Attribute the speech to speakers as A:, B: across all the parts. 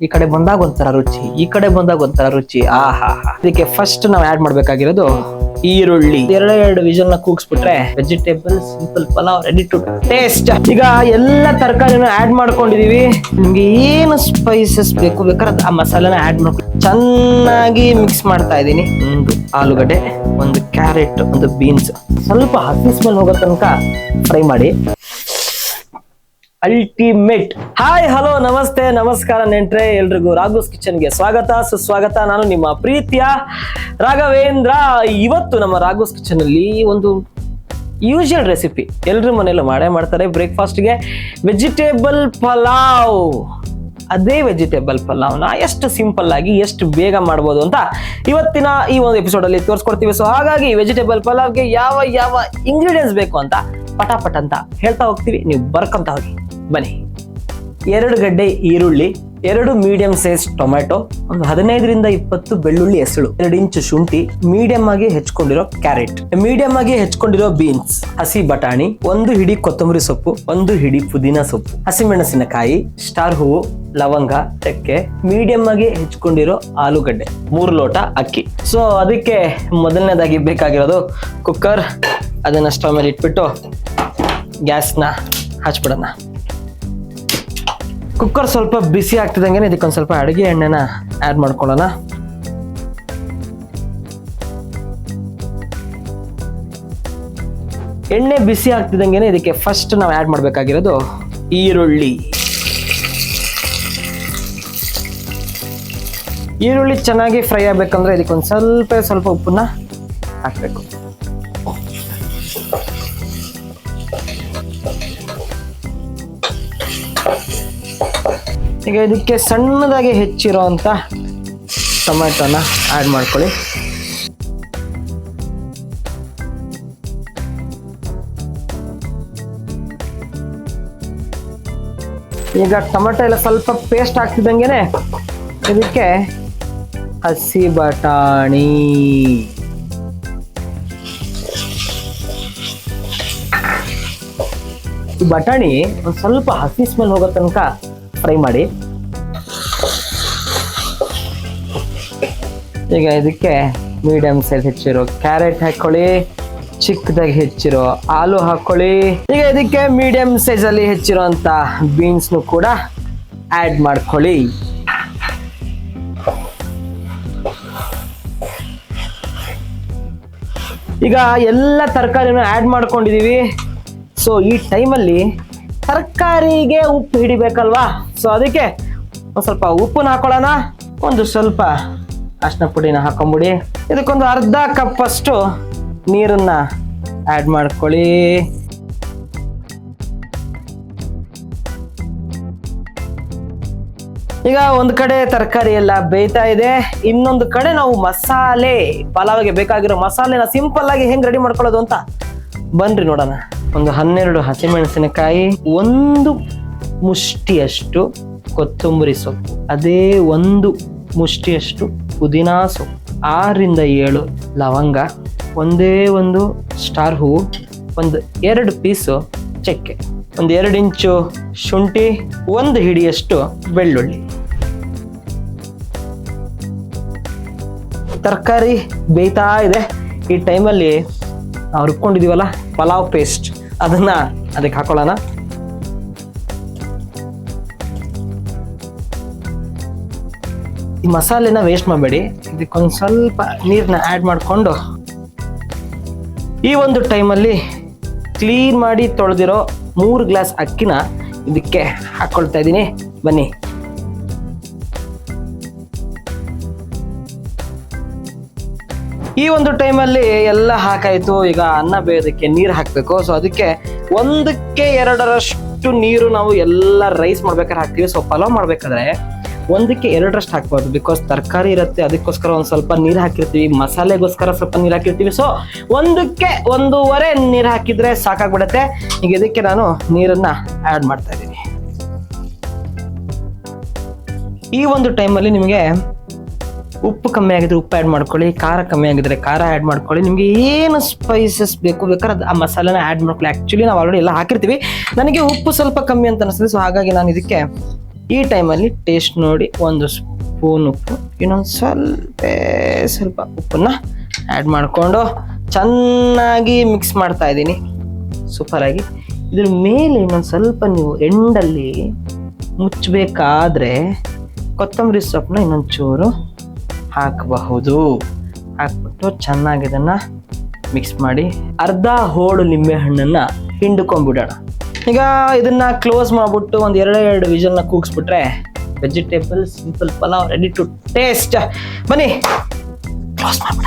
A: ಈ ಕಡೆ ಬಂದಾಗ ಒಂಥರ ರುಚಿ, ಈ ಕಡೆ ಬಂದಾಗ ಒಂಥರ ರುಚಿ. ಆಹಾ, ಇದಕ್ಕೆ ಫಸ್ಟ್ ನಾವು ಆಡ್ ಮಾಡ್ಬೇಕಾಗಿರೋದು ಈರುಳ್ಳಿ. ಎರಡು ವಿಷಲ್ ನ ಕೂಗ್ಸ್ಬಿಟ್ರೆ vegetable simple pulao ready to taste. ಈಗ ಎಲ್ಲ ತರಕಾರಿನ ಆಡ್ ಮಾಡ್ಕೊಂಡಿದೀವಿ. ನಿಮ್ಗೆ ಏನು ಸ್ಪೈಸಸ್ ಬೇಕಾದ್ರೆ ಆ ಮಸಾಲೆನ ಆಡ್ ಮಾಡ್ಕೊಂಡು ಚೆನ್ನಾಗಿ ಮಿಕ್ಸ್ ಮಾಡ್ತಾ ಇದೀನಿ. ಒಂದು ಆಲೂಗಡ್ಡೆ, ಒಂದು ಕ್ಯಾರೆಟ್, ಒಂದು ಬೀನ್ಸ್, ಸ್ವಲ್ಪ ಹಸಿ ಸ್ಮೆಲ್ ಹೋಗೋ ತನಕ ಫ್ರೈ ಮಾಡಿ. ಅಲ್ಟಿಮೇಟ್. ಹಾಯ್, ಹಲೋ, ನಮಸ್ತೆ, ನಮಸ್ಕಾರ ನೆಂಟ್ರೆ, ಎಲ್ರಿಗೂ ರಾಘೋಸ್ ಕಿಚನ್ಗೆ ಸ್ವಾಗತ, ಸುಸ್ವಾಗತ. ನಾನು ನಿಮ್ಮ ಪ್ರೀತಿಯ ರಾಘವೇಂದ್ರ. ಇವತ್ತು ನಮ್ಮ ರಾಘೋಸ್ ಕಿಚನ್ ಅಲ್ಲಿ ಒಂದು ಯೂಶುವಲ್ ರೆಸಿಪಿ ಎಲ್ರ ಮನೆಯಲ್ಲೂ ಮಾಡೇ ಮಾಡ್ತಾರೆ. ಬ್ರೇಕ್ಫಾಸ್ಟ್ಗೆ ವೆಜಿಟೇಬಲ್ ಪಲಾವ್. ಅದೇ ವೆಜಿಟೇಬಲ್ ಪಲಾವ್ನ ಎಷ್ಟು ಸಿಂಪಲ್ ಆಗಿ ಎಷ್ಟು ಬೇಗ ಮಾಡ್ಬೋದು ಅಂತ ಇವತ್ತಿನ ಈ ಒಂದು ಎಪಿಸೋಡ್ ಅಲ್ಲಿ ತೋರಿಸ್ಕೊಡ್ತೀವಿ. ಸೊ ಹಾಗಾಗಿ ವೆಜಿಟೇಬಲ್ ಪಲಾವ್ಗೆ ಯಾವ ಯಾವ ಇಂಗ್ರೀಡಿಯೆಂಟ್ಸ್ ಬೇಕು ಅಂತ ಪಟಾಪಟ್ ಅಂತ ಹೇಳ್ತಾ ಹೋಗ್ತೀವಿ, ನೀವು ಬರ್ಕೊಂತ ಹೋಗಿ. ಬನ್ನಿ. 2 ಗಡ್ಡೆ ಈರುಳ್ಳಿ, 2 ಮೀಡಿಯಂ ಸೈಜ್ ಟೊಮ್ಯಾಟೊ, ಒಂದು 15ರಿಂದ 20 ಬೆಳ್ಳುಳ್ಳಿ ಹೆಸಳು, 2 ಇಂಚು ಶುಂಠಿ, ಮೀಡಿಯಂ ಆಗಿ ಹೆಚ್ಕೊಂಡಿರೋ ಕ್ಯಾರೆಟ್, ಮೀಡಿಯಂ ಆಗಿ ಹೆಚ್ಕೊಂಡಿರೋ ಬೀನ್ಸ್, ಹಸಿ ಬಟಾಣಿ, 1 ಹಿಡಿ ಕೊತ್ತಂಬರಿ ಸೊಪ್ಪು, 1 ಹಿಡಿ ಪುದೀನ ಸೊಪ್ಪು, ಹಸಿಮೆಣಸಿನಕಾಯಿ, ಸ್ಟಾರ್ ಹೂವು, ಲವಂಗ, ಚಕ್ಕೆ, ಮೀಡಿಯಂ ಆಗಿ ಹೆಚ್ಕೊಂಡಿರೋ ಆಲೂಗಡ್ಡೆ, 3 ಲೋಟ ಅಕ್ಕಿ. ಸೊ ಅದಕ್ಕೆ ಮೊದಲನೇದಾಗಿ ಬೇಕಾಗಿರೋದು ಕುಕ್ಕರ್. ಅದನ್ನ ಸ್ಟವ್ ಮೇಲೆ ಇಟ್ಬಿಟ್ಟು ಗ್ಯಾಸ್ನ ಹಚ್ಬಿಡೋಣ. ಕುಕ್ಕರ್ ಸ್ವಲ್ಪ ಬಿಸಿ ಆಗ್ತಿದಂಗೆ ಇದಕ್ಕೊಂದು ಸ್ವಲ್ಪ ಅಡುಗೆ ಎಣ್ಣೆನ ಆಡ್ ಮಾಡ್ಕೊಳ್ಳೋಣ. ಎಣ್ಣೆ ಬಿಸಿ ಆಗ್ತಿದಂಗೆ ಇದಕ್ಕೆ ಫಸ್ಟ್ ನಾವು ಆಡ್ ಮಾಡಬೇಕಾಗಿರೋದು ಈರುಳ್ಳಿ. ಈರುಳ್ಳಿ ಚೆನ್ನಾಗಿ ಫ್ರೈ ಆಗ್ಬೇಕಂದ್ರೆ ಇದಕ್ಕೊಂದು ಸ್ವಲ್ಪ ಉಪ್ಪನ್ನ ಹಾಕ್ಬೇಕು. ಈಗ ಇದಕ್ಕೆ ಸಣ್ಣದಾಗಿ ಹೆಚ್ಚಿರೋ ಅಂತ ಟೊಮ್ಯಾಟೋನ ಆಡ್ ಮಾಡ್ಕೊಳ್ಳಿ. ಈಗ ಟೊಮೆಟೊ ಎಲ್ಲ ಸ್ವಲ್ಪ ಪೇಸ್ಟ್ ಆಗ್ತಿದ್ದಂಗೆನೆ ಇದಕ್ಕೆ ಹಸಿ ಬಟಾಣಿ, ಈ ಬಟಾಣಿ ಒಂದು ಸ್ವಲ್ಪ ಹಸಿ ಸ್ಮೆಲ್ ಹೋಗೋ ತನಕ ಫ್ರೈ ಮಾಡಿ. ಈಗ ಇದಕ್ಕೆ ಮೀಡಿಯಂ ಸೈಜ್ ಹೆಚ್ಚಿರೋ ಕ್ಯಾರೆಟ್ ಹಾಕೊಳ್ಳಿ, ಚಿಕ್ಕದಾಗಿ ಹೆಚ್ಚಿರೋ ಆಲೂ ಹಾಕೊಳ್ಳಿ. ಈಗ ಇದಕ್ಕೆ ಮೀಡಿಯಂ ಸೈಜ್ ಅಲ್ಲಿ ಹೆಚ್ಚಿರೋಂತ ಬೀನ್ಸ್ ಕೂಡ ಆಡ್ ಮಾಡ್ಕೊಳ್ಳಿ. ಈಗ ಎಲ್ಲ ತರಕಾರಿನ ಆಡ್ ಮಾಡ್ಕೊಂಡಿದೀವಿ. ಸೊ ಈ ಟೈಮಲ್ಲಿ ತರಕಾರಿಗೆ ಉಪ್ಪು ಹಿಡಿಬೇಕಲ್ವಾ? ಸೊ ಅದಕ್ಕೆ ಒಂದು ಸ್ವಲ್ಪ ಉಪ್ಪನ್ನ ಹಾಕೊಳ್ಳೋಣ. ಒಂದು ಸ್ವಲ್ಪ ಅರಿಶಿನ ಪುಡಿನ ಹಾಕೊಂಬಿಡಿ. ಇದಕ್ಕೊಂದು ಅರ್ಧ ಕಪ್ ಅಷ್ಟು ನೀರನ್ನ ಆಡ್ ಮಾಡ್ಕೊಳ್ಳಿ. ಈಗ ಒಂದು ಕಡೆ ತರಕಾರಿ ಎಲ್ಲ ಬೇಯ್ತಾ ಇದೆ, ಇನ್ನೊಂದು ಕಡೆ ನಾವು ಮಸಾಲೆ, ಪಲಾವ್ಗೆ ಬೇಕಾಗಿರೋ ಮಸಾಲೆನ ಸಿಂಪಲ್ ಆಗಿ ಹೆಂಗ್ ರೆಡಿ ಮಾಡ್ಕೊಳ್ಳೋದು ಅಂತ ಬನ್ರಿ ನೋಡೋಣ. ಒಂದು 12 ಹಸಿಮೆಣಸಿನಕಾಯಿ, 1 ಮುಷ್ಟಿಯಷ್ಟು ಕೊತ್ತಂಬರಿ ಸೊಪ್ಪು, ಅದೇ 1 ಮುಷ್ಟಿಯಷ್ಟು ಪುದೀನಾ ಸೊಪ್ಪು, 6ರಿಂದ 7 ಲವಂಗ, ಒಂದೇ 1 ಸ್ಟಾರ್ ಹೂವು, ಒಂದು 2 ಪೀಸು ಚಕ್ಕೆ, ಒಂದು 2 ಇಂಚು ಶುಂಠಿ, 1 ಹಿಡಿಯಷ್ಟು ಬೆಳ್ಳುಳ್ಳಿ. ತರಕಾರಿ ಬೇಯ್ತಾ ಇದೆ. ಈ ಟೈಮಲ್ಲಿ ನಾವು ರುಬ್ಕೊಂಡಿದೀವಲ್ಲ ಪಲಾವ್ ಪೇಸ್ಟ್, ಅದನ್ನ ಅದಕ್ಕೆ ಹಾಕೊಳ್ಳೋಣ. ಈ ಮಸಾಲೆನ ವೇಸ್ಟ್ ಮಾಡಬೇಡಿ. ಇದಕ್ಕೊಂದು ಸ್ವಲ್ಪ ನೀರನ್ನ ಆಡ್ ಮಾಡಿಕೊಂಡು ಈ ಒಂದು ಟೈಮಲ್ಲಿ ಕ್ಲೀನ್ ಮಾಡಿ ತೊಳೆದಿರೋ 3 ಗ್ಲಾಸ್ ಅಕ್ಕಿನ ಇದಕ್ಕೆ ಹಾಕೊಳ್ತಾ ಇದ್ದೀನಿ. ಬನ್ನಿ. ಈ ಒಂದು ಟೈಮಲ್ಲಿ ಎಲ್ಲ ಹಾಕಾಯ್ತು. ಈಗ ಅನ್ನ ಬೇಯೋದಕ್ಕೆ ನೀರು ಹಾಕಬೇಕು. ಸೊ ಅದಕ್ಕೆ 1ಕ್ಕೆ 2ರಷ್ಟು ನೀರು ನಾವು ಎಲ್ಲ ರೈಸ್ ಮಾಡ್ಬೇಕಾದ್ರೆ ಹಾಕ್ತೀವಿ. ಸೊ ಪಲಾವ್ ಮಾಡ್ಬೇಕಾದ್ರೆ 1ಕ್ಕೆ 2ರಷ್ಟು ಹಾಕ್ಬಾರ್ದು, ಬಿಕಾಸ್ ತರಕಾರಿ ಇರುತ್ತೆ, ಅದಕ್ಕೋಸ್ಕರ ಒಂದು ಸ್ವಲ್ಪ ನೀರು ಹಾಕಿರ್ತೀವಿ, ಮಸಾಲೆಗೋಸ್ಕರ ಸ್ವಲ್ಪ ನೀರು ಹಾಕಿರ್ತೀವಿ. ಸೊ 1ಕ್ಕೆ 1.5 ನೀರು ಹಾಕಿದ್ರೆ ಸಾಕಾಗ್ಬಿಡತ್ತೆ. ಈಗ ಇದಕ್ಕೆ ನಾನು ನೀರನ್ನ ಆಡ್ ಮಾಡ್ತಾ ಇದ್ದೀನಿ. ಈ ಒಂದು ಟೈಮಲ್ಲಿ ನಿಮಗೆ ಉಪ್ಪು ಕಮ್ಮಿ ಆಗಿದ್ರೆ ಉಪ್ಪು ಆ್ಯಡ್ ಮಾಡ್ಕೊಳ್ಳಿ, ಖಾರ ಕಮ್ಮಿ ಆಗಿದ್ರೆ ಖಾರ ಆ್ಯಡ್ ಮಾಡ್ಕೊಳ್ಳಿ. ನಿಮಗೆ ಏನು ಸ್ಪೈಸಸ್ ಬೇಕಾದ್ರೆ ಆ ಮಸಾಲೆನ ಆ್ಯಡ್ ಮಾಡ್ಕೊಳ್ಳಿ. ಆ್ಯಕ್ಚುಲಿ ನಾವು ಆಲ್ರೆಡಿ ಎಲ್ಲ ಹಾಕಿರ್ತೀವಿ. ನನಗೆ ಉಪ್ಪು ಸ್ವಲ್ಪ ಕಮ್ಮಿ ಅಂತ ಅನಿಸ್ತದೆ. ಸೊ ಹಾಗಾಗಿ ನಾನು ಇದಕ್ಕೆ ಈ ಟೈಮಲ್ಲಿ ಟೇಸ್ಟ್ ನೋಡಿ ಒಂದು ಸ್ಪೂನ್ ಉಪ್ಪು, ಇನ್ನೊಂದು ಸ್ವಲ್ಪ ಉಪ್ಪನ್ನ ಆ್ಯಡ್ ಮಾಡಿಕೊಂಡು ಚೆನ್ನಾಗಿ ಮಿಕ್ಸ್ ಮಾಡ್ತಾ ಇದ್ದೀನಿ ಸೂಪರಾಗಿ. ಇದ್ರ ಮೇಲೆ ಇನ್ನೊಂದು ಸ್ವಲ್ಪ ನೀವು ಎಂಡಲ್ಲಿ ಮುಚ್ಚಬೇಕಾದ್ರೆ ಕೊತ್ತಂಬರಿ ಸೊಪ್ಪನ್ನ ಇನ್ನೊಂದು ಚೂರು ಹಾಕಬಹುದು. ಹಾಕ್ಬಿಟ್ಟು ಚೆನ್ನಾಗಿ ಇದನ್ನು ಮಿಕ್ಸ್ ಮಾಡಿ ಅರ್ಧ ಹೋಳು ನಿಂಬೆ ಹಣ್ಣನ್ನು ಹಿಂಡ್ಕೊಂಡ್ಬಿಡೋಣ. ಈಗ ಇದನ್ನ ಕ್ಲೋಸ್ ಮಾಡ್ಬಿಟ್ಟು ಒಂದು 2 ವಿಷಲ್ನ ಕೂಗಿಸ್ಬಿಟ್ರೆ vegetable simple pulao ready to taste. ಬನ್ನಿ ಕ್ಲೋಸ್ ಮಾಡ್ಬಿಡ.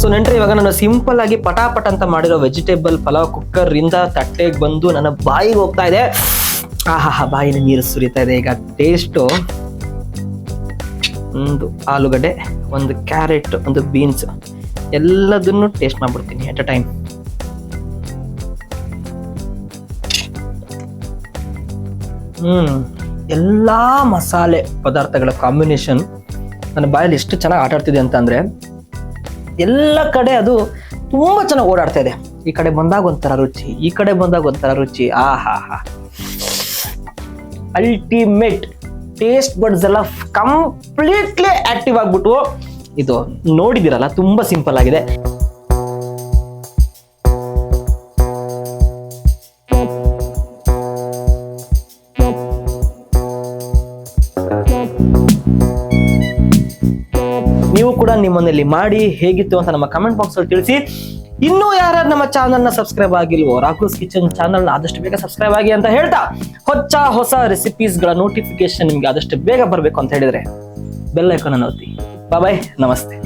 A: ಸೊ ನೆಂಟ್ರೆ, ಇವಾಗ ನಾನು ಸಿಂಪಲ್ ಆಗಿ ಪಟಾಪಟ್ ಅಂತ ಮಾಡಿರೋ ವೆಜಿಟೇಬಲ್ ಪಲಾವ್ ಕುಕ್ಕರ್ ಇಂದ ತಟ್ಟೆಗೆ ಬಂದು ನನ್ನ ಬಾಯಿಗೆ ಹೋಗ್ತಾ ಇದೆ. ಆಹಾ, ಬಾಯಿನ ನೀರು ಸುರಿತಾ ಇದೆ. ಈಗ ಟೇಸ್ಟು ಒಂದು ಆಲೂಗಡ್ಡೆ, ಒಂದು ಕ್ಯಾರೆಟ್, ಒಂದು ಬೀನ್ಸ್ ಎಲ್ಲದನ್ನು ಟೇಸ್ಟ್ ಮಾಡ್ಬಿಡ್ತೀನಿ ಎಟ್ ಅ ಟೈಮ್. ಎಲ್ಲಾ ಮಸಾಲೆ ಪದಾರ್ಥಗಳ ಕಾಂಬಿನೇಷನ್ ನನ್ನ ಬಾಯಲ್ಲಿ ಎಷ್ಟು ಚೆನ್ನಾಗಿ ಆಟ ಆಡ್ತಿದೆ ಅಂತ ಅಂದ್ರೆ, ಎಲ್ಲ ಕಡೆ ಅದು ತುಂಬಾ ಚೆನ್ನಾಗಿ ಓಡಾಡ್ತಾ ಇದೆ. ಈ ಕಡೆ ಬಂದಾಗ ಒಂಥರ ರುಚಿ, ಈ ಕಡೆ ಬಂದಾಗ ಒಂಥರ ರುಚಿ. ಆಹಾ, ಅಲ್ಟಿಮೇಟ್. ಟೇಸ್ಟ್ ಬಡ್ಸ್ ಎಲ್ಲ ಕಂಪ್ಲೀಟ್ಲಿ ಆಕ್ಟಿವ್ ಆಗ್ಬಿಟ್ಟು ಇದು ನೋಡಿದಿರಲ್ಲ, ತುಂಬಾ ಸಿಂಪಲ್ ಆಗಿದೆ. ನೀವು ಕೂಡ ನಿಮ್ಮ ಮನೆಯಲ್ಲಿ ಮಾಡಿ ಹೇಗಿತ್ತು ಅಂತ ನಮ್ಮ ಕಮೆಂಟ್ ಬಾಕ್ಸ್ ಅಲ್ಲಿ ತಿಳಿಸಿ. ಇನ್ನೂ ಯಾರ್ಯಾರು ನಮ್ಮ ಚಾನಲ್ ನ ಸಬ್ಸ್ಕ್ರೈಬ್ ಆಗಿಲ್ವೋ, ರಾಘುಸ್ ಕಿಚನ್ ಚಾನಲ್ ನ ಆದಷ್ಟು ಬೇಗ ಸಬ್ಸ್ಕ್ರೈಬ್ ಆಗಿ ಅಂತ ಹೇಳ್ತಾ, ಹೊಸ ರೆಸಿಪೀಸ್ ಗಳ ನೋಟಿಫಿಕೇಶನ್ ನಿಮ್ಗೆ ಆದಷ್ಟು ಬೇಗ ಬರಬೇಕು ಅಂತ ಹೇಳಿದ್ರೆ ಬೆಲ್ ಐಕಾನ್ ಅನ್ನು ಒತ್ತಿ. ಬಾಯ್, ನಮಸ್ತೆ.